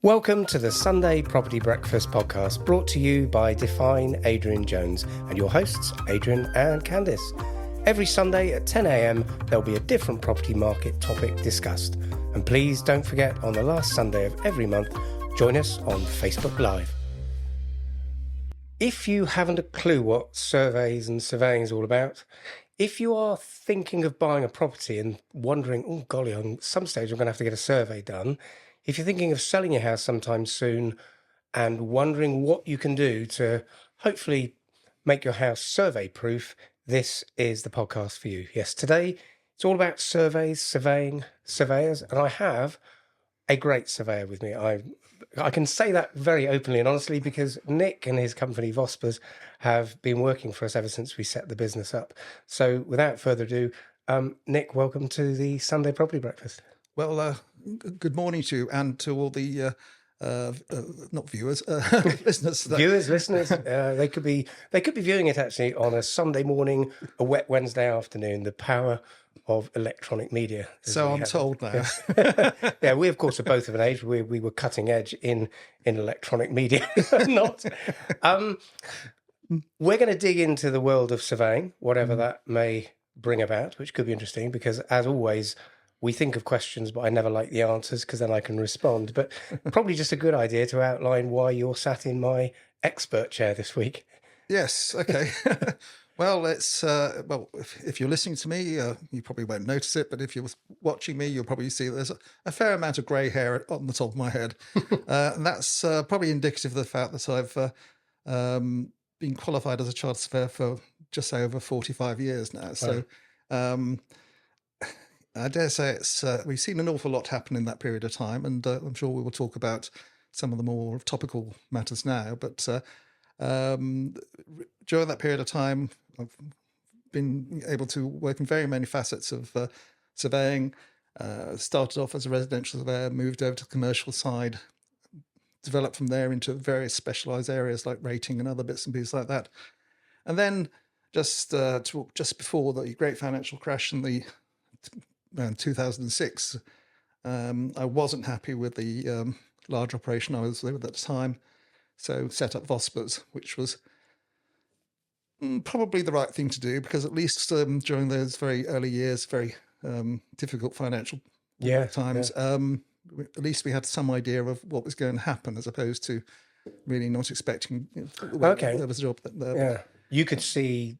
Welcome to the Sunday Property Breakfast podcast, brought to you by Define Adrian Jones and your hosts, Adrian and Candice. Every Sunday at 10 a.m, there'll be a different property market topic discussed. And please don't forget, on the last Sunday of every month, join us on Facebook Live. If you haven't a clue what surveys and surveying is all about, if you are thinking of buying a property and wondering, oh golly, on some stage I'm going to have to get a survey done, if you're thinking of selling your house sometime soon and wondering what you can do to hopefully make your house survey proof, this is the podcast for you. Yes, today it's all about surveys, surveying, surveyors, and I have a great surveyor with me. I can say that very openly and honestly because Nick and his company Vospers have been working for us ever since we set the business up. So without further ado, Nick, welcome to the Sunday Property Breakfast. Well, good morning to you and to all the not viewers, listeners. Viewers, listeners, they could be viewing it actually on a Sunday morning, a wet Wednesday afternoon. The power of electronic media. So I'm told now. Yeah, we of course are both of an age. We were cutting edge in electronic media. Not. We're going to dig into the world of surveying, whatever that may bring about, which could be interesting because, as always, we think of questions, but I never like the answers because then I can respond. But probably just a good idea to outline why you're sat in my expert chair this week. Yes. Okay. Well, it's if you're listening to me, you probably won't notice it. But if you're watching me, you'll probably see there's a fair amount of grey hair on the top of my head, and that's probably indicative of the fact that I've been qualified as a chartered surveyor for just over 45 years now. So. I dare say it's we've seen an awful lot happen in that period of time, and I'm sure we will talk about some of the more topical matters now. But during that period of time, I've been able to work in very many facets of surveying. Started off as a residential surveyor, moved over to the commercial side, developed from there into various specialised areas like rating and other bits and pieces like that. And then just before the great financial crash in the 2006, I wasn't happy with the large operation I was with at the time, so set up Vospers, which was probably the right thing to do because at least during those very early years, very difficult financial times, at least we had some idea of what was going to happen as opposed to really not expecting. There was a job that you could see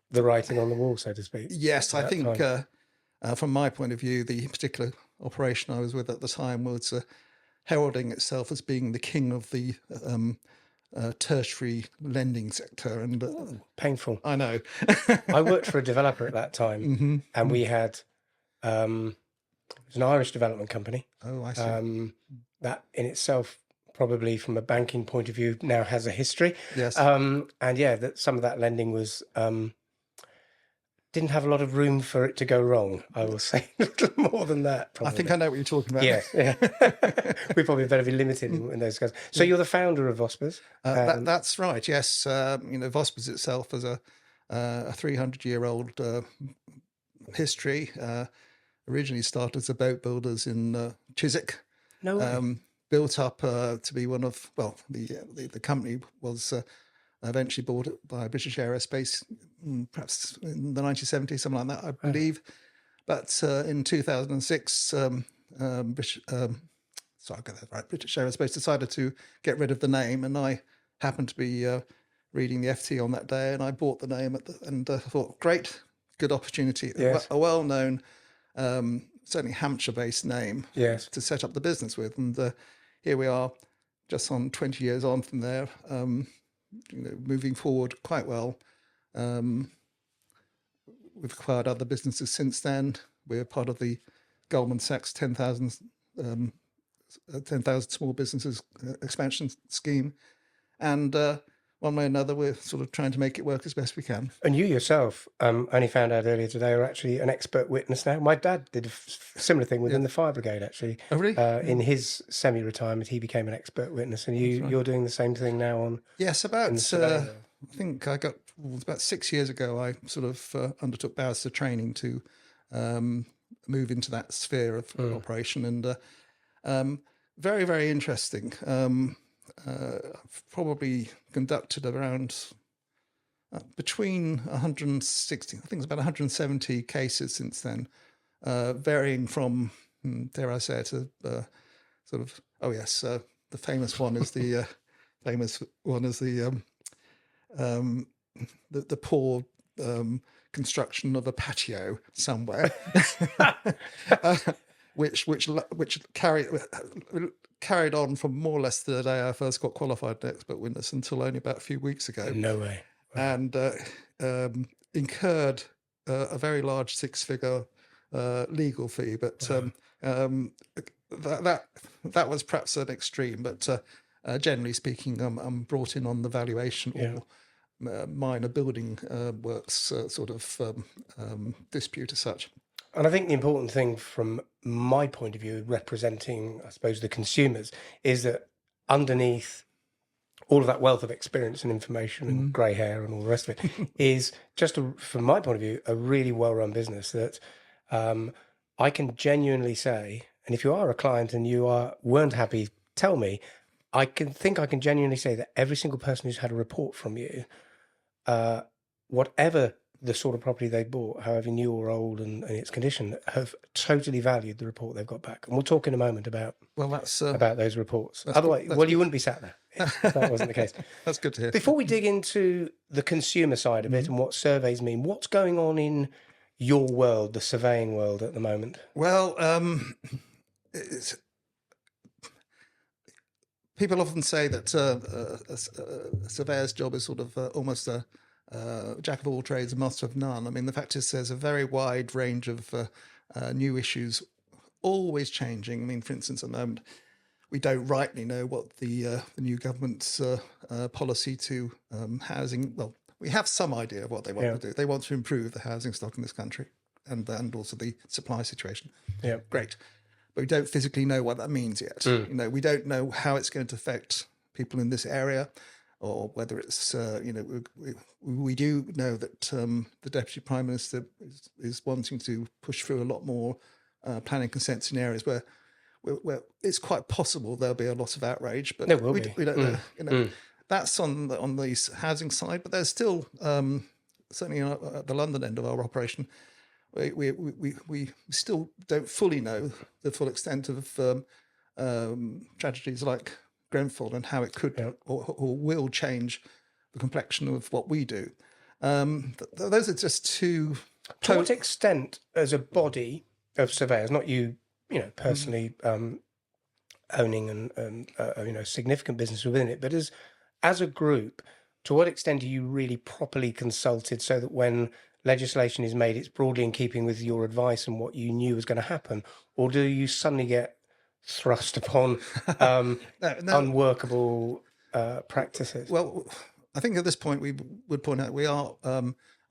the writing on the wall, so to speak. Yes, I think. From my point of view, the particular operation I was with at the time was heralding itself as being the king of the tertiary lending sector. And painful. I know. I worked for a developer at that time, and we had it was an Irish development company. Oh, I see. That in itself, probably from a banking point of view, now has a history. Yes. And that some of that lending was. Didn't have a lot of room for it to go wrong, I will say. A little more than that, probably. I think I know what you're talking about. Yeah. We probably better be limited in those guys. So you're the founder of Vospers? That's right, yes. Vospers itself is a 300-year-old history. Originally started as a boat builders in Chiswick. No way. Built up to be one of, the company was... eventually bought it by British Aerospace, perhaps in the 1970s, something like that, I believe. But in 2006, British Aerospace decided to get rid of the name, and I happened to be reading the FT on that day, and I bought the name and thought, great, good opportunity, yes. A well-known, certainly Hampshire-based name to set up the business with. And here we are, just on 20 years on from there. Moving forward quite well. We've acquired other businesses since then. We're part of the Goldman Sachs 10,000 small businesses expansion scheme. And one way or another, we're sort of trying to make it work as best we can. And you yourself, only found out earlier today, are actually an expert witness now. My dad did a similar thing within the fire brigade, actually. Oh, really? In his semi-retirement, he became an expert witness. And you're doing the same thing now on... Yes, I think I got, about 6 years ago, I sort of undertook barrister training to move into that sphere of operation. And very, very interesting. I've probably conducted around between 160, I think it's about 170 cases since then, varying from, dare I say it, sort of, oh yes, the famous one is the the poor construction of a patio somewhere, which carried on from more or less the day I first got qualified as expert witness until only about a few weeks ago. No way. And incurred a very large six-figure legal fee, but that was perhaps an extreme. But generally speaking, I'm brought in on the valuation or minor building works sort of dispute as such. And I think the important thing from my point of view, representing, I suppose, the consumers, is that underneath all of that wealth of experience and information and grey hair and all the rest of it is just, from my point of view, a really well-run business that I can genuinely say, and if you are a client and you weren't happy, tell me, I can genuinely say that every single person who's had a report from you, whatever the sort of property they bought, however new or old and its condition, have totally valued the report they've got back. And we'll talk in a moment about those reports. Otherwise, you wouldn't be sat there if that wasn't the case. That's good to hear. Before we dig into the consumer side of it and what surveys mean, what's going on in your world, the surveying world at the moment? Well, people often say that a surveyor's job is sort of almost a jack of all trades and master of none. I mean, the fact is there's a very wide range of new issues always changing. I mean, for instance, at the moment, we don't rightly know what the new government's policy to housing, well, we have some idea of what they want to do. They want to improve the housing stock in this country and also the supply situation. Yeah. Great. But we don't physically know what that means yet. You know, we don't know how it's going to affect people in this area, or whether it's, we do know that the Deputy Prime Minister is wanting to push through a lot more planning consents in areas where it's quite possible there'll be a lot of outrage, but we don't know. You know, that's on the housing side, but there's still, certainly at the London end of our operation, we still don't fully know the full extent of tragedies like Grenfell and how it could or will change the complexion of what we do. Those are just two. To what extent, as a body of surveyors, not you, personally owning and significant business within it, but as a group, to what extent are you really properly consulted so that when legislation is made, it's broadly in keeping with your advice and what you knew was going to happen, or do you suddenly get thrust upon unworkable practices? Well, I think at this point we would point out we are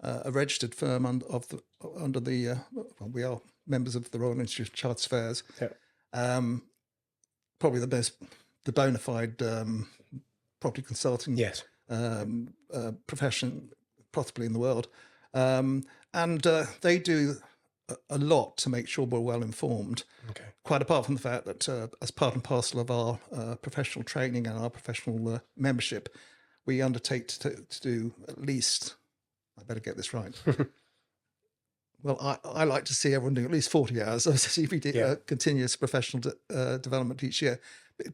a registered firm under the we are members of the Royal Institute of Chartered Surveyors. Yeah. Probably the bona fide property consulting profession possibly in the world, and they do a lot to make sure we're well informed. Okay. Quite apart from the fact that as part and parcel of our professional training and our professional membership, we undertake to do at least, I better get this right. Well, I like to see everyone doing at least 40 hours of CPD, continuous professional development each year,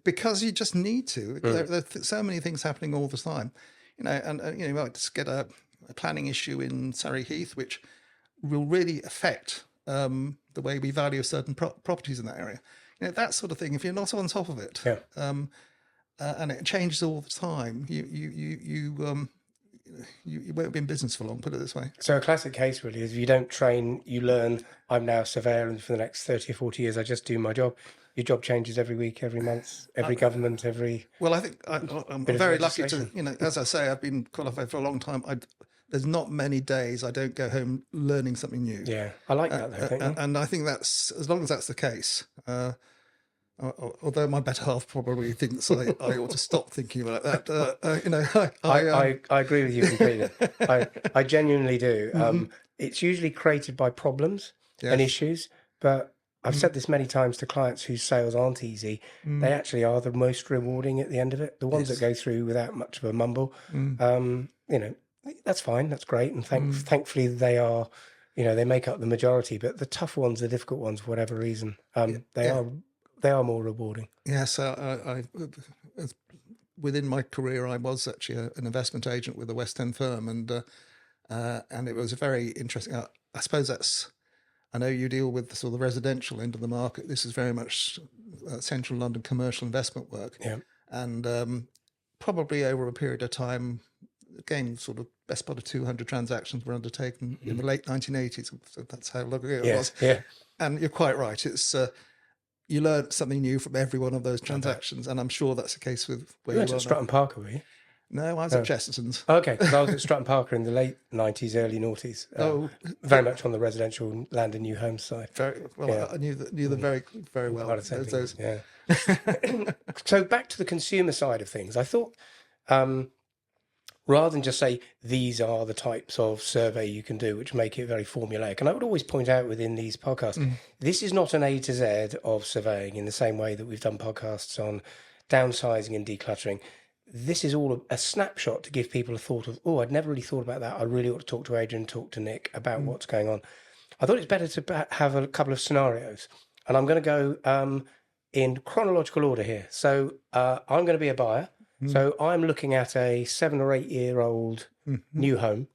because you just need to. There are so many things happening all the time, and you might just get a planning issue in Surrey Heath, which will really affect the way we value certain properties in that area. That sort of thing. If you're not on top of it, and it changes all the time, you won't be in business for long, put it this way. So a classic case really is if you don't train, you learn. I'm now a surveyor, and for the next 30 or 40 years, I just do my job. Your job changes every week, every month, every government, every... Well, I think I'm very lucky to, as I say, I've been qualified for a long time. There's not many days I don't go home learning something new. Yeah, I like that though. And I think that's, as long as that's the case, although my better half probably thinks I ought to stop thinking about that. I agree with you completely. I genuinely do. It's usually created by problems and issues, but I've said this many times to clients whose sales aren't easy. They actually are the most rewarding at the end of it. The ones that Yes. go through without much of a mumble, you know, that's fine. That's great. And thankfully they are, they make up the majority, but the tough ones, the difficult ones, for whatever reason, they are more rewarding. Yes, within my career, I was actually an investment agent with a West End firm, and it was a very interesting. I suppose I know you deal with the sort of residential end of the market. This is very much central London commercial investment work, Yeah. and probably over a period of time, again, sort of best part of 200 transactions were undertaken in the late 1980s. So that's how long ago it was. Yeah. And you're quite right. It's you learn something new from every one of those transactions, and I'm sure that's the case with where You you went are at Stratton Parker, were you? No, I was at Chesterton's. Okay, because I was at Stratton Parker in the late 90s, early noughties. Very much on the residential land and new homes side. Very well. I knew them very, very well. Part of those. Yeah. So back to the consumer side of things, I thought rather than just say these are the types of survey you can do, which make it very formulaic, and I would always point out within these podcasts, this is not an A to Z of surveying in the same way that we've done podcasts on downsizing and decluttering. This is all a snapshot to give people a thought of, I'd never really thought about that. I really ought to talk to Adrian, talk to Nick about what's going on. I thought it's better to have a couple of scenarios, and I'm going to go in chronological order here. So I'm going to be a buyer. So I'm looking at a 7 or 8 year old new home.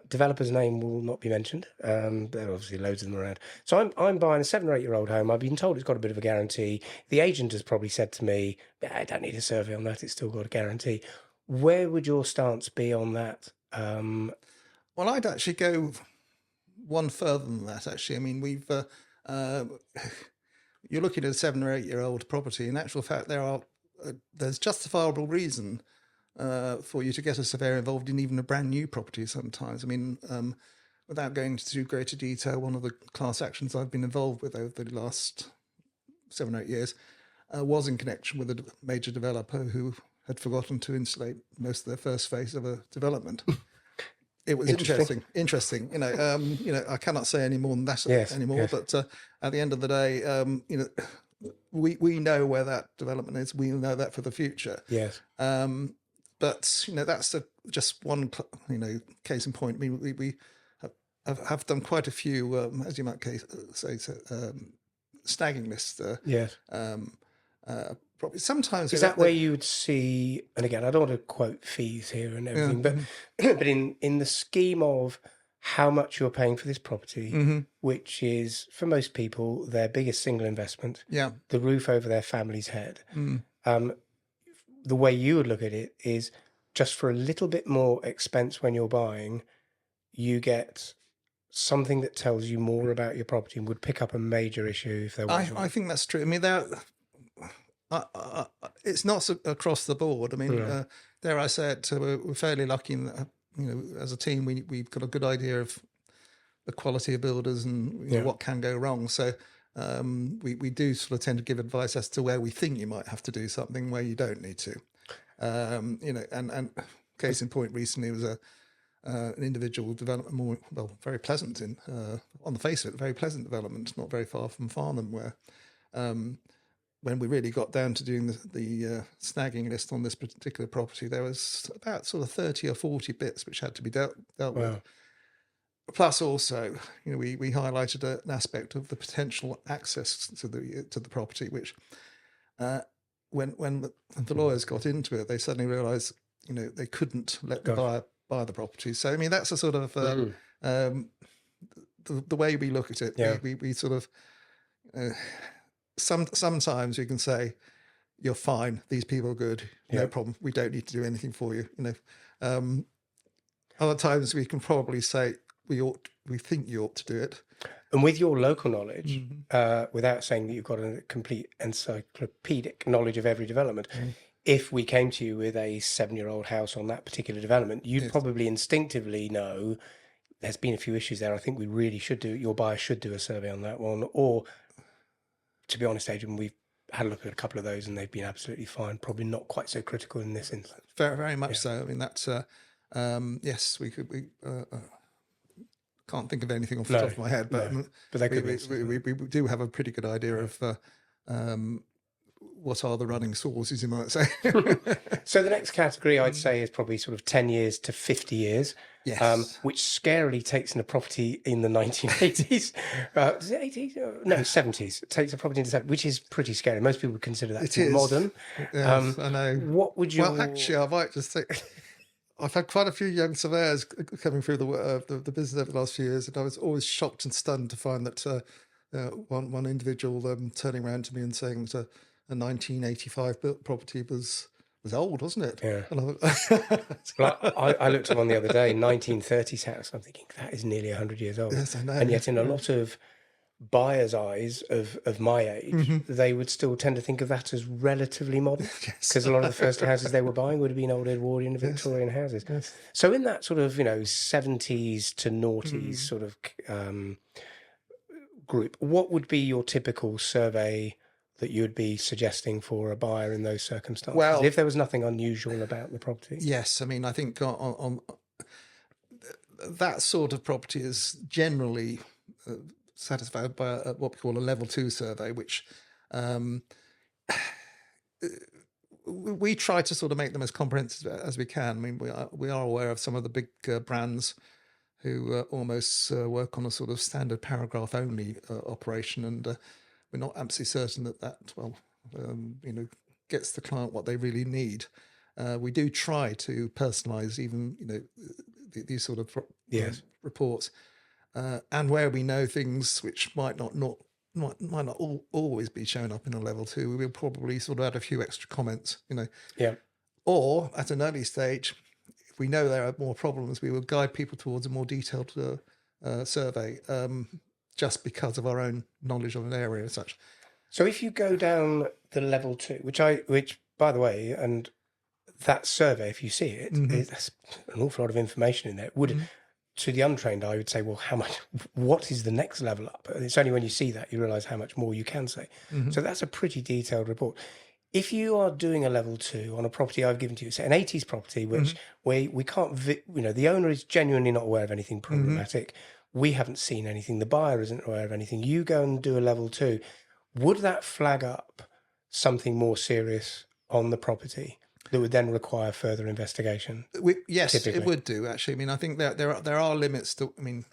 Developer's name will not be mentioned. There are obviously loads of them around. So I'm buying a 7 or 8 year old home. I've been told it's got a bit of a guarantee. The agent has probably said to me, I don't need a survey on that. It's still got a guarantee. Where would your stance be on that? Well, I'd actually go one further than that, actually. I mean, we've you're looking at a 7 or 8 year old property. In actual fact, there's justifiable reason for you to get a surveyor involved in even a brand new property sometimes. I mean, without going into greater detail, one of the class actions I've been involved with over the last 7 or 8 years was in connection with a major developer who had forgotten to insulate most of their first phase of a development. It was interesting. I cannot say any more than that anymore. Yes. But at the end of the day, we know where that development is. We know that for the future. Yes. But that's just one case in point. I mean, we have done quite a few, as you might say, snagging lists. Yes. Probably sometimes is that where you would see, and again, I don't want to quote fees here and everything, but in the scheme of how much you're paying for this property, which is for most people their biggest single investment, the roof over their family's head. The way you would look at it is just for a little bit more expense when you're buying, you get something that tells you more about your property and would pick up a major issue if there was. I think that's true. I mean, it's not across the board. I mean, dare I say it, we're fairly lucky in that, as a team, we've got a good idea of the quality of builders and what can go wrong. So we do sort of tend to give advice as to where we think you might have to do something, where you don't need to. And case in point recently was an individual development, very pleasant on the face of it, a very pleasant development, not very far from Farnham, where when we really got down to doing the snagging list on this particular property, there was about sort of 30 or 40 bits which had to be dealt with. Plus, also, we highlighted an aspect of the potential access to the property, which when the lawyers got into it, they suddenly realised they couldn't let the buyer buy the property. So I mean, that's a sort of the way we look at it. We sort of sometimes we can say, you're fine, these people are good, no problem, we don't need to do anything for you. Other times we can probably say we think you ought to do it. And with your local knowledge, without saying that you've got a complete encyclopedic knowledge of every development, if we came to you with a 7-year-old house on that particular development, you'd probably instinctively know there's been a few issues there. I think we really should your buyer should do a survey on that one. Or, to be honest, Adrian, we've had a look at a couple of those and they've been absolutely fine. Probably not quite so critical in this instance. Very, very much so. I mean, that's, yes, can't think of anything off the top of my head, but but that we, could be we do have a pretty good idea of what are the running sources, you might say. So the next category I'd say is probably sort of 10 years to 50 years, Yes. which scarily takes in a property in the 1980s. Is it 80s? No, 70s. It takes a property in the 70s, which is pretty scary. Most people would consider that to be modern. Yes, I know. What would you... Well, actually, I might just say I've had quite a few young surveyors coming through the business over the last few years, and I was always shocked and stunned to find that one individual turning around to me and saying that a 1985 built property was old, wasn't it? Yeah. And Well, I looked at one the other day, 1930s house. I'm thinking that is nearly 100 years old. Yes, I know. And yet in a lot of buyers' eyes of my age, they would still tend to think of that as relatively modern, because a lot of the first houses they were buying would have been old Edwardian and Victorian houses. Yes. So in that sort of 70s to noughties sort of group, what would be your typical survey that you would be suggesting for a buyer in those circumstances? Well, if there was nothing unusual about the property. Yes, I mean, I think on that sort of property is generally satisfied by what we call a level 2 survey, which we try to sort of make them as comprehensive as we can. I mean, we are aware of some of the big brands who almost work on a sort of standard paragraph only operation, and we're not absolutely certain that gets the client what they really need. We do try to personalise even these sort of reports, and where we know things which might not always be shown up in a level 2, we will probably sort of add a few extra comments, or at an early stage, if we know there are more problems, we will guide people towards a more detailed survey, just because of our own knowledge of an area as such. So if you go down the level 2, which by the way, and that survey, if you see it, there's an awful lot of information in there. To the untrained eye, I would say, well, what is the next level up? And it's only when you see that you realise how much more you can say. So that's a pretty detailed report. If you are doing a level 2 on a property I've given to you, say an 80s property, which we can't, the owner is genuinely not aware of anything problematic. We haven't seen anything. The buyer isn't aware of anything. You go and do a level 2. Would that flag up something more serious on the property that would then require further investigation? Yes, typically? It would do, actually. I mean, I think that there are limits to, I mean,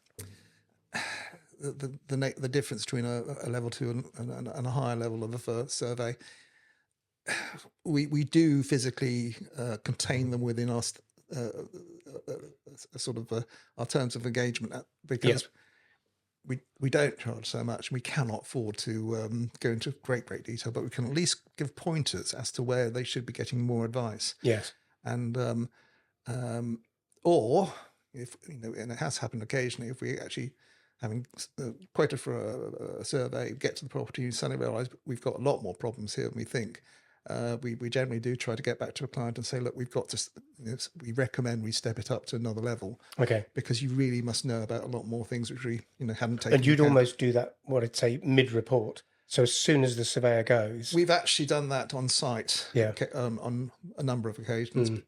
the difference between a level 2 and a higher level of a survey, we do physically contain them within our sort of our terms of engagement, because we don't charge so much. We cannot afford to go into great detail, but we can at least give pointers as to where they should be getting more advice. Yes. And or if and it has happened occasionally, if we actually having quoted for a survey, get to the property and suddenly realise we've got a lot more problems here than we think. We generally do try to get back to a client and say, look, we've got to, we recommend we step it up to another level. Okay. Because you really must know about a lot more things which we, hadn't taken. And you'd almost do that, what I'd say, mid-report. So as soon as the surveyor goes. We've actually done that on site. Yeah. On a number of occasions.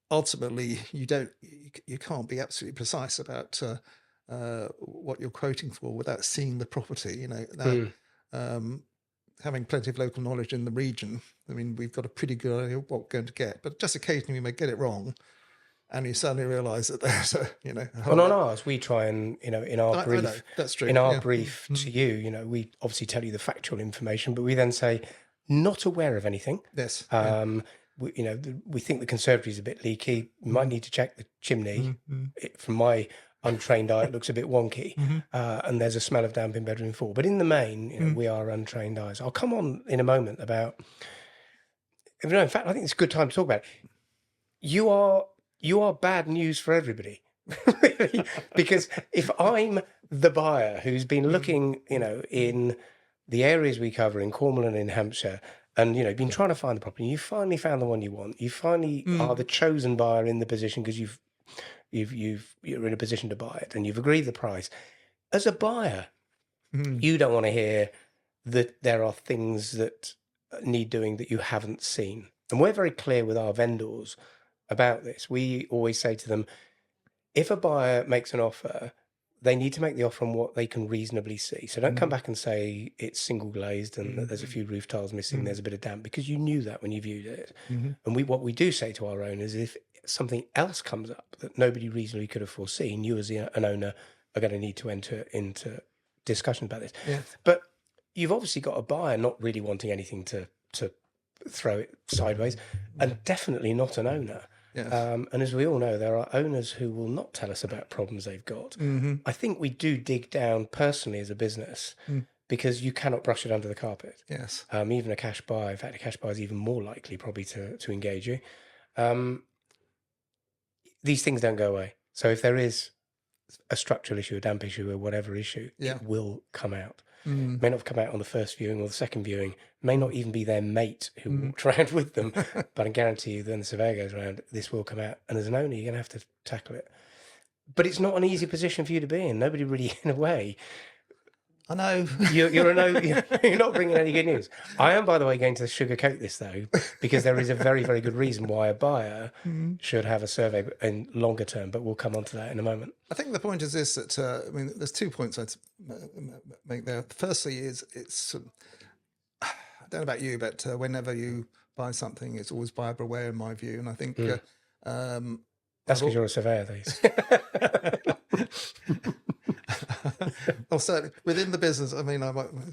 Ultimately, you can't be absolutely precise about what you're quoting for without seeing the property. Having plenty of local knowledge in the region, I mean, we've got a pretty good idea of what we're going to get. But just occasionally we may get it wrong, and you suddenly realise that there's on ours, we try and in our brief, I know, that's true. In our brief to you, we obviously tell you the factual information, but we then say not aware of anything. Yes. We think the conservatory is a bit leaky. We might need to check the chimney. From my untrained eye, it looks a bit wonky, and there's a smell of damp in bedroom 4. But in the main, we are untrained eyes. I'll come on in a moment about. In fact, I think it's a good time to talk about it. You are bad news for everybody, because if I'm the buyer who's been looking, in the areas we cover in Cornwall and in Hampshire, and been trying to find the property, you finally found the one you want. You finally are the chosen buyer in the position because you're in a position to buy it and you've agreed the price. As a buyer, you don't want to hear that there are things that need doing that you haven't seen. And we're very clear with our vendors about this. We always say to them, if a buyer makes an offer, they need to make the offer on what they can reasonably see. So don't come back and say it's single glazed and that there's a few roof tiles missing, there's a bit of damp, because you knew that when you viewed it. And what we do say to our owners, if something else comes up that nobody reasonably could have foreseen, you as an owner are going to need to enter into discussion about this. Yeah. But you've obviously got a buyer not really wanting anything to throw it sideways, and definitely not an owner. Yes. And as we all know, there are owners who will not tell us about problems they've got. I think we do dig down personally as a business because you cannot brush it under the carpet. Yes. Even a cash buyer, in fact, a cash buyer is even more likely probably to engage you. These things don't go away. So if there is a structural issue, a damp issue, or whatever issue, Yeah. it will come out. May not have come out on the first viewing or the second viewing, may not even be their mate who walked around with them, but I guarantee you when the surveyor goes around, this will come out. And as an owner, you're going to have to tackle it. But it's not an easy position for you to be in. Nobody really, in a way, I know. you're not bringing any good news. I am, by the way, going to sugarcoat this, though, because there is a very, very good reason why a buyer should have a survey in longer term, but we'll come on to that in a moment. I think the point is this, that, I mean, there's 2 points I'd make there. Firstly is it's, I don't know about you, but whenever you buy something, it's always buyer beware in my view. And I think... That's because you're a surveyor, these. Well, certainly within the business, I mean,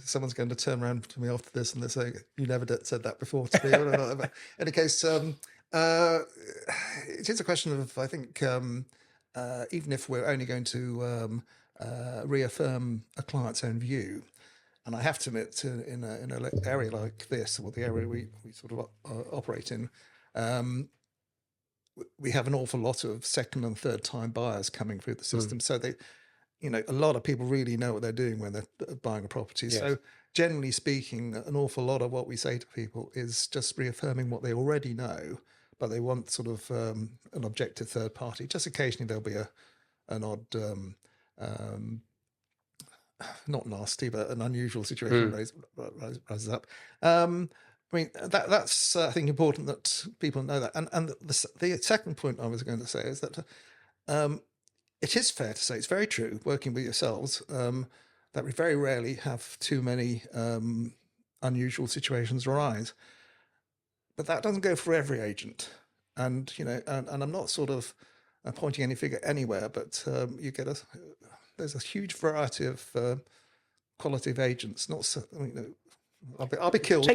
someone's going to turn around to me after this and they say, "You never said that before to me." But in any case, it is a question of, I think, even if we're only going to reaffirm a client's own view, and I have to admit, in an area like this, or the area we sort of operate in, we have an awful lot of second and third time buyers coming through the system. So they, a lot of people really know what they're doing when they're buying a property. Yes. So generally speaking, an awful lot of what we say to people is just reaffirming what they already know, but they want sort of an objective third party. Just occasionally there'll be an odd, not nasty, but an unusual situation rises up. I mean, that's I think important that people know that. And the second point I was going to say is that it is fair to say, it's very true, working with yourselves, that we very rarely have too many unusual situations arise. But that doesn't go for every agent. And, and I'm not sort of pointing any figure anywhere, but you get there's a huge variety of quality of agents. Not so, I'll be killed.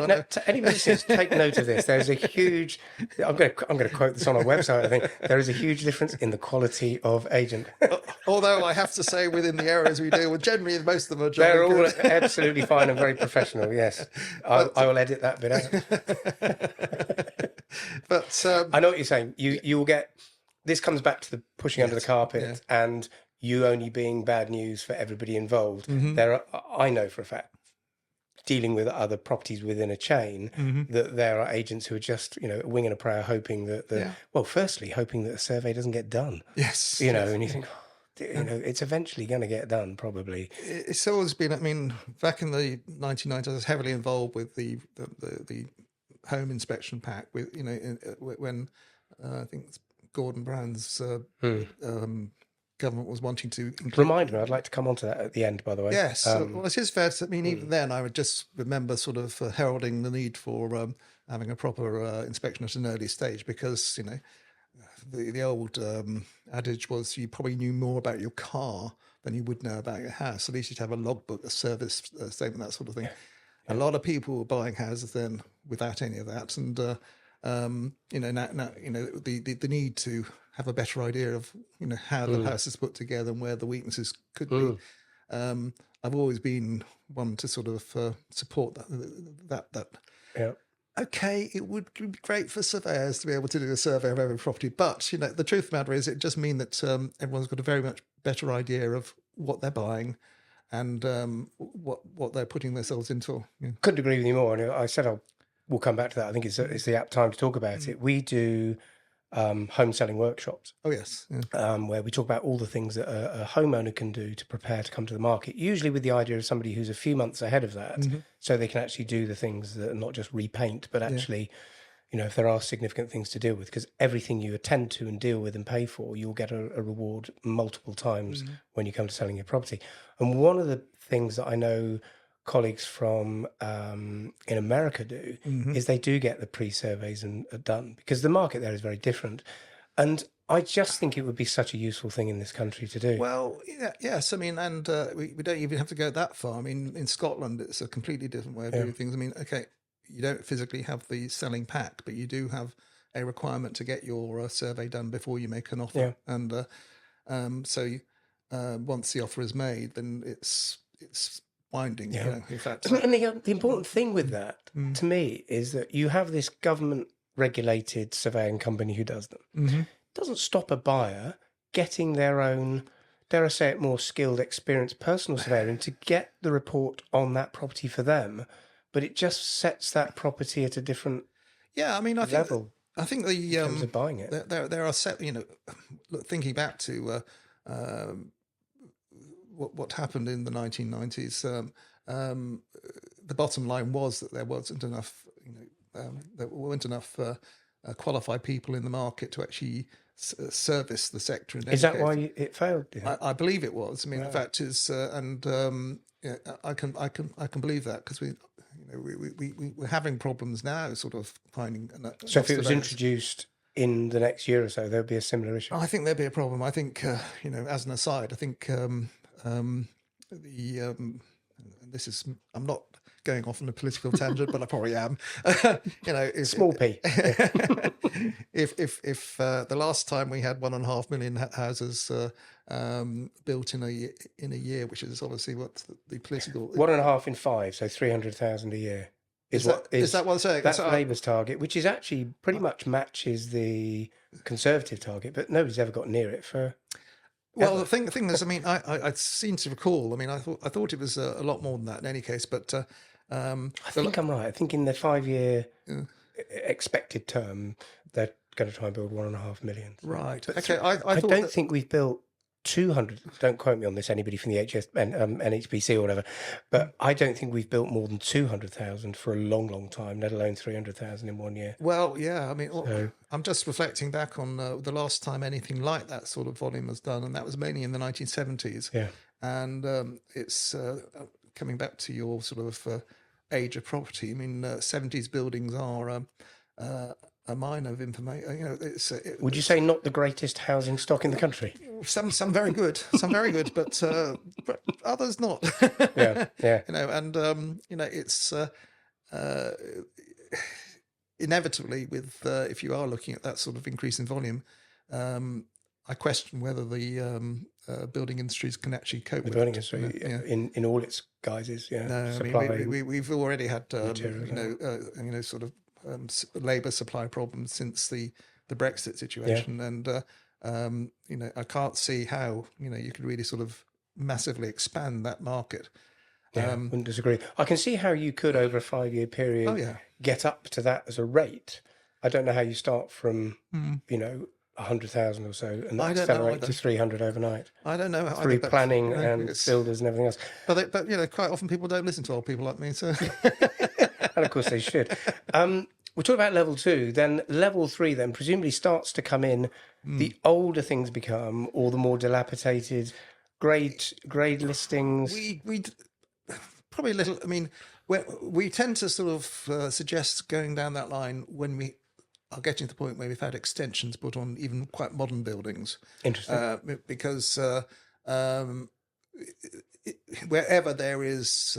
Any listeners, take note of this. There's a huge. I'm going to quote this on our website. I think there is a huge difference in the quality of agent. Although I have to say, within the areas we deal with, generally most of them are. They're all absolutely fine and very professional. Yes, I will edit that bit out. But I know what you're saying. You will get. This comes back to the pushing under the carpet and you only being bad news for everybody involved. I know for a fact, dealing with other properties within a chain, that there are agents who are just, a wing and a prayer, hoping that firstly, hoping that a survey doesn't get done. Yes. And you think, it's eventually going to get done, probably. It's always been, I mean, back in the 1990s, I was heavily involved with the home inspection pack, with, when I think Gordon Brown's government was wanting to include... Remind me, I'd like to come on to that at the end, by the way. Yes, well, it is fair to... I mean, even then, I would just remember sort of heralding the need for having a proper inspection at an early stage, because, the old adage was you probably knew more about your car than you would know about your house. At least you'd have a logbook, a service statement, that sort of thing. A lot of people were buying houses then without any of that, and now the need to have a better idea of how the house is put together and where the weaknesses could be. I've always been one to sort of support that. Yeah. Okay, it would be great for surveyors to be able to do a survey of every property, but the truth of the matter is, it just means that everyone's got a very much better idea of what they're buying and what they're putting themselves into. Yeah. Couldn't agree with you more. And I said we'll come back to that. I think it's the apt time to talk about it. We do home selling workshops. Oh yes, where we talk about all the things that a homeowner can do to prepare to come to the market, usually with the idea of somebody who's a few months ahead of that, so they can actually do the things that are not just repaint, but actually, if there are significant things to deal with, because everything you attend to and deal with and pay for, you'll get a reward multiple times when you come to selling your property. And one of the things that I know colleagues from in America do is they do get the pre-surveys and done, because the market there is very different. And I just think it would be such a useful thing in this country to do. Well, yes. I mean, and we don't even have to go that far. I mean, in Scotland, it's a completely different way of doing things. I mean, okay, you don't physically have the selling pack, but you do have a requirement to get your survey done before you make an offer. And so once the offer is made, then it's binding. In fact, and the important thing with that, to me, is that you have this government-regulated surveying company who does them. Doesn't stop a buyer getting their own, dare I say it, more skilled, experienced personal surveyor in to get the report on that property for them, but it just sets that property at a different I mean, I level. think the in terms of buying it. There are set, thinking back to what happened in the 1990s. The bottom line was that there wasn't enough, there weren't enough qualified people in the market to actually service the sector. Is that why it failed? I believe it was. I mean, the fact is, I can believe that, because we're having problems now, sort of finding. So if it was introduced in the next year or so, there'd be a similar issue. I think there'd be a problem. I think, as an aside, I think this is, I'm not going off on a political tangent, but I probably am. Small p. If the last time we had 1.5 million houses built in a year, which is obviously what the political 1.5 in 5, so 300,000 a year is that what I'm saying? That's Labour's target, which is actually pretty much matches the Conservative target, but nobody's ever got near it for. Well, the thing is, I mean, I seem to recall. I mean, I thought it was a lot more than that in any case, but I think I'm right. I think in the 5-year expected term, they're going to try and build 1.5 million. Right. But Okay. I don't think we've built 200. Don't quote me on this, anybody from the NHBC or whatever, but I don't think we've built more than 200,000 for a long, long time, let alone 300,000 in 1 year. Well, yeah. I mean, I'm just reflecting back on the last time anything like that sort of volume was done, and that was mainly in the 1970s. Yeah. And it's coming back to your sort of age of property. I mean, 70s buildings are a mine of information. Would you say not the greatest housing stock in the country? Some very good, but others not. Yeah. And it's inevitably with if you are looking at that sort of increase in volume, I question whether the building industries can actually cope with the building it. industry in all its guises. Yeah. No, I mean, we've already had sort of labour supply problems since the Brexit situation, and I can't see how you could really sort of massively expand that market. Yeah, wouldn't disagree. I can see how you could, over a 5-year period, get up to that as a rate. I don't know how you start from 100,000 or so and accelerate to 300 overnight. I don't know. Through planning and builders and everything else. But quite often people don't listen to old people like me. So, and of course they should. We'll talk about level 2. Then level 3 then presumably starts to come in. The older things become, or the more dilapidated grade listings. We probably a little. I mean, we tend to sort of suggest going down that line when we are getting to the point where we've had extensions put on even quite modern buildings. Interesting. Because wherever there is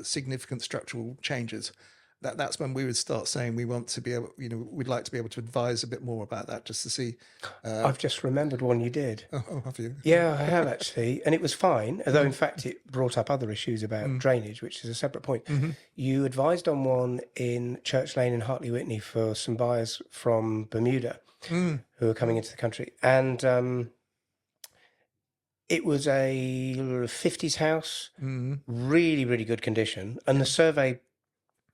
significant structural changes, that's when we would start saying we want to be able, we'd like to be able to advise a bit more about that, just to see. I've just remembered one you did. Oh, have you? Yeah, I have actually. And it was fine, although in fact it brought up other issues about drainage, which is a separate point. You advised on one in Church Lane in Hartley Whitney for some buyers from Bermuda who are coming into the country. And it was a 50s house, really, really good condition. And the survey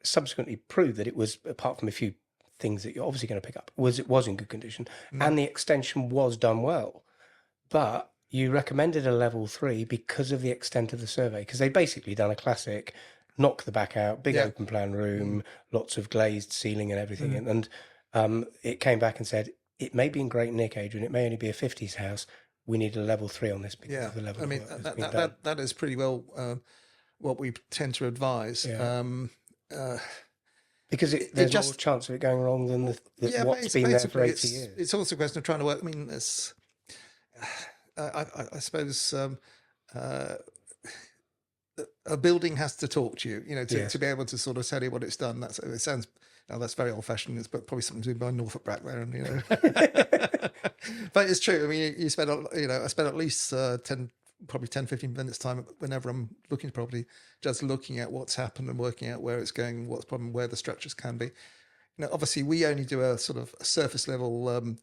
subsequently proved that it was, apart from a few things that you're obviously going to pick up, it was in good condition, and the extension was done well. But you recommended a level 3 because of the extent of the survey, because they'd basically done a classic knock the back out, big Yeah. open plan room, lots of glazed ceiling and everything. Mm. And it came back and said, it may be in great nick, Adrian, it may only be a 50s house. We need a level 3 on this because Yeah, of the level I of mean work that's that been that, done. that is pretty well what we tend to advise. Yeah. Uh, Because it there's more just chance of it going wrong than yeah, what's been there for basically 80 years. it's also a question of trying to work. I mean, it's I suppose uh, a building has to talk to you, Yes. to be able to sort of tell you what it's done. It sounds now that's very old fashioned. It's probably something to do by Norfolk back there, and but it's true. I mean, you spend I spend at least 10, 15 minutes time whenever I'm looking at property, just looking at what's happened and working out where it's going, what's problem, where the structures can be. Obviously, we only do a sort of surface level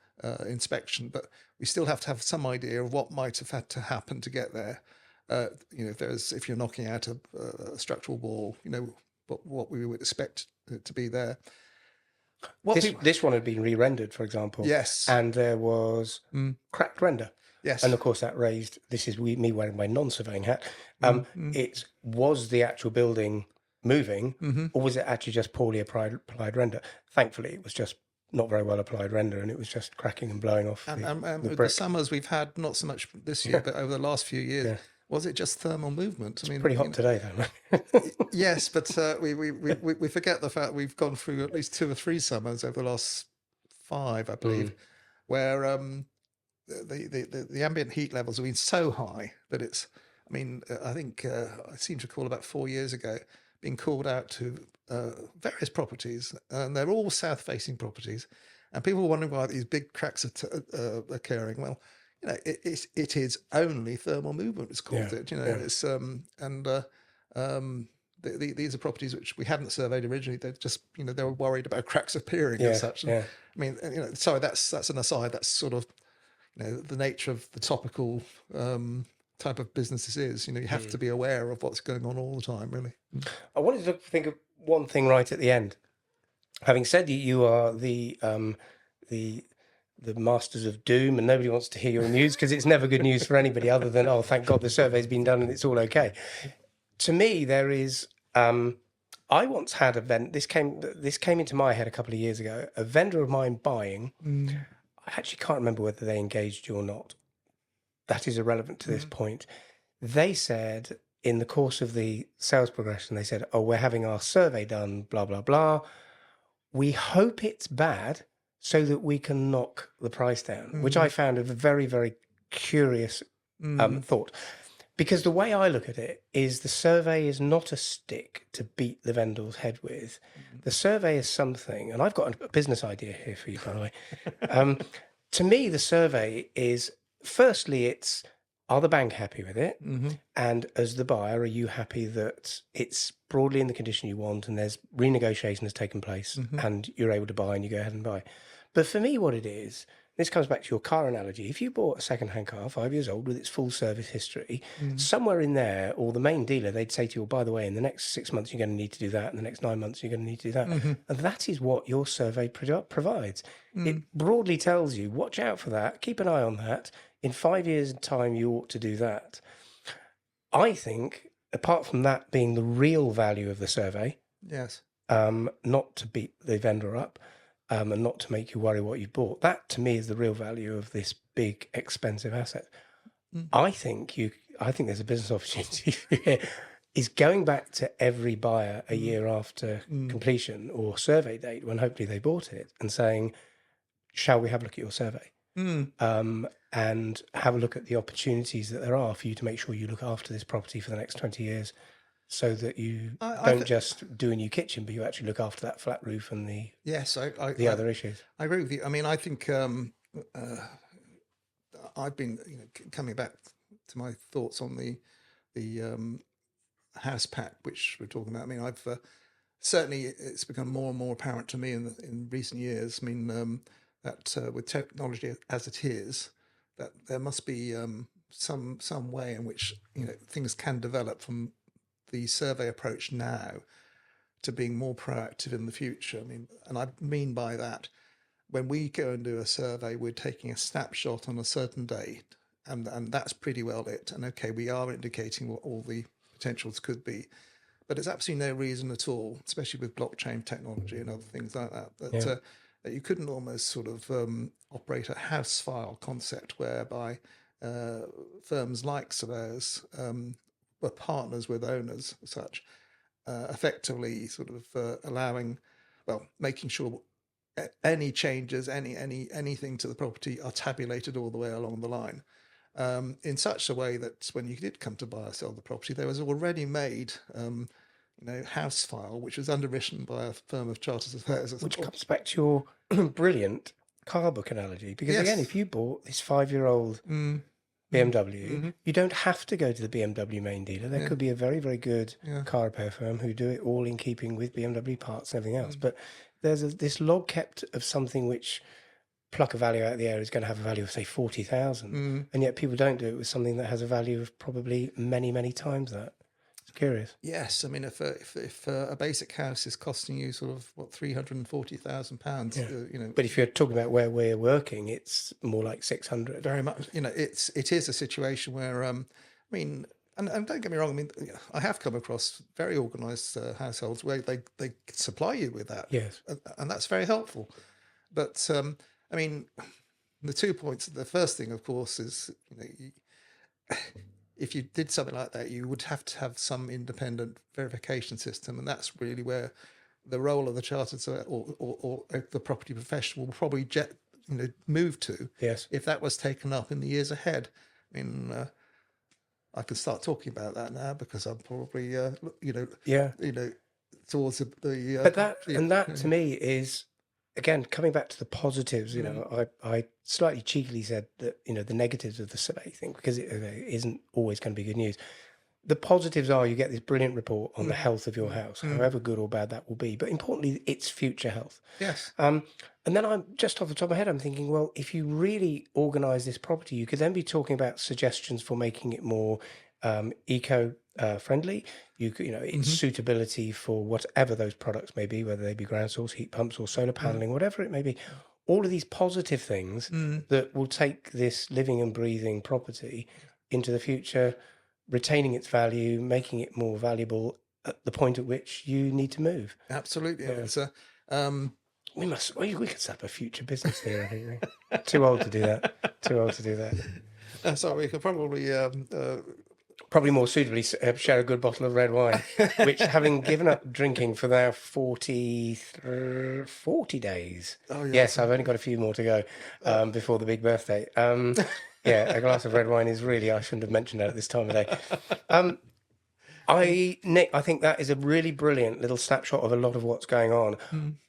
inspection, but we still have to have some idea of what might have had to happen to get there. If you're knocking out a structural wall, what we would expect it to be there. This one had been re-rendered, for example. Yes. And there was cracked render. Yes. And of course, that raised, this is me wearing my non-surveying hat. It was the actual building moving, or was it actually just poorly applied render? Thankfully, it was just not very well applied render, and it was just cracking and blowing off the with brick. the summers we've had, not so much this year, but over the last few years, was it just thermal movement? I mean, Pretty hot today, though. yes, but we forget the fact we've gone through at least 2 or 3 summers over the last 5, I believe, where the ambient heat levels have been so high that it's. I mean, I think I seem to recall about 4 years ago being called out to various properties, and they're all south-facing properties, and people were wondering why these big cracks are occurring. Well, it is only thermal movement. It's called it. It's these are properties which we hadn't surveyed originally. They're just they were worried about cracks appearing as such. And, I mean, sorry, that's an aside. That's sort of the nature of the topical type of business this is. You have to be aware of what's going on all the time, really. I wanted to think of one thing right at the end. Having said you are the masters of doom, and nobody wants to hear your news because it's never good news for anybody other than, oh, thank God the survey's been done and it's all okay. To me, there is. I once had a vendor. This came into my head a couple of years ago. A vendor of mine buying. I actually can't remember whether they engaged you or not. That is irrelevant to this point. They said in the course of the sales progression, they said, "Oh, we're having our survey done. Blah blah blah. We hope it's bad so that we can knock the price down," which I found a very, very curious thought. Because the way I look at it is the survey is not a stick to beat the vendor's head with. The survey is something, and I've got a business idea here for you, by the way. To me, the survey is, firstly, it's, are the bank happy with it? And as the buyer, are you happy that it's broadly in the condition you want and there's renegotiation has taken place and you're able to buy and you go ahead and buy? But for me, what it is, this comes back to your car analogy. If you bought a second-hand car, 5 years old, with its full service history, somewhere in there, or the main dealer, they'd say to you, oh, by the way, in the next 6 months, you're going to need to do that. In the next 9 months, you're going to need to do that. And that is what your survey provides. It broadly tells you, watch out for that. Keep an eye on that. In 5 years' time, you ought to do that. I think, apart from that being the real value of the survey, Yes. not to beat the vendor up, and not to make you worry what you bought. That, to me, is the real value of this big, expensive asset. I think there's a business opportunity here, is going back to every buyer a year after completion or survey date, when hopefully they bought it, and saying, shall we have a look at your survey? And have a look at the opportunities that there are for you to make sure you look after this property for the next 20 years. So that you don't just do a new kitchen, but you actually look after that flat roof and the other issues. I agree with you. I mean, I think I've been coming back to my thoughts on the house pack, which we're talking about. I mean, I've certainly it's become more and more apparent to me in recent years. I mean, that with technology as it is, that there must be some way in which things can develop from the survey approach now to being more proactive in the future. I mean, and I mean by that, when we go and do a survey, we're taking a snapshot on a certain date, and that's pretty well it. And okay, we are indicating what all the potentials could be, but there's absolutely no reason at all, especially with blockchain technology and other things like that, that you couldn't almost sort of operate a house file concept whereby firms like surveyors were partners with owners, such effectively sort of making sure any changes, anything to the property are tabulated all the way along the line, in such a way that when you did come to buy or sell the property, there was already made house file, which was underwritten by a firm of chartered surveyors. Which comes back to your brilliant car book analogy, because again, if you bought this 5-year-old BMW, you don't have to go to the BMW main dealer. There could be a very, very good car repair firm who do it all in keeping with BMW parts and everything else. But there's this log kept of something which, pluck a value out of the air, is going to have a value of, say, 40,000. And yet people don't do it with something that has a value of probably many, many times that. It's curious. Yes. I mean, if a basic house is costing you sort of, £340,000, But if you're talking about where we're working, it's more like 600. Very much. It is a situation where, and don't get me wrong, I have come across very organised households where they supply you with that. Yes. And that's very helpful. But, the 2 points, the first thing, of course, is, if you did something like that, you would have to have some independent verification system. And that's really where the role of the chartered surveyor or the property professional will probably move to. Yes. If that was taken up in the years ahead. I can start talking about that now because I'm probably, towards the. But that to me is, again, coming back to the positives. I slightly cheekily said that the negatives of the survey thing, because it isn't always going to be good news. The positives are you get this brilliant report on the health of your house, however good or bad that will be. But importantly, it's future health. Yes. And then I'm just off the top of my head, I'm thinking, well, if you really organise this property, you could then be talking about suggestions for making it more eco-friendly. You could, its suitability for whatever those products may be, whether they be ground source, heat pumps, or solar paneling, whatever it may be. All of these positive things that will take this living and breathing property into the future, retaining its value, making it more valuable at the point at which you need to move. Absolutely. We could set up a future business here, I think. Too old to do that. So we could probably more suitably share a good bottle of red wine, which, having given up drinking for now 40 days. Oh, yes, I've only got a few more to go before the big birthday. A glass of red wine is really, I shouldn't have mentioned that at this time of day. Nick, I think that is a really brilliant little snapshot of a lot of what's going on.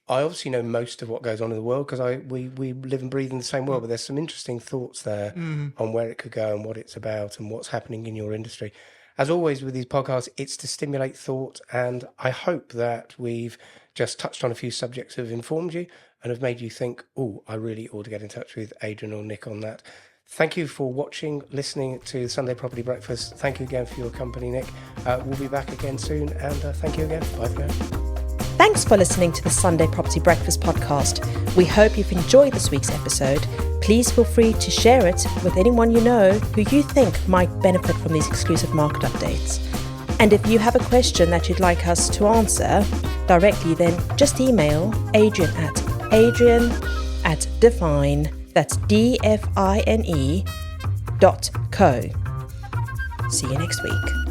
I obviously know most of what goes on in the world because we live and breathe in the same world, but there's some interesting thoughts there on where it could go and what it's about and what's happening in your industry. As always with these podcasts, it's to stimulate thought, and I hope that we've just touched on a few subjects that have informed you and have made you think, oh, I really ought to get in touch with Adrian or Nick on that. Thank you for watching, listening to the Sunday Property Breakfast. Thank you again for your company, Nick. We'll be back again soon, and thank you again. Bye for now. Thanks for listening to the Sunday Property Breakfast podcast. We hope you've enjoyed this week's episode. Please feel free to share it with anyone you know who you think might benefit from these exclusive market updates. And if you have a question that you'd like us to answer directly, then just email adrian@define, that's DFINE.co. See you next week.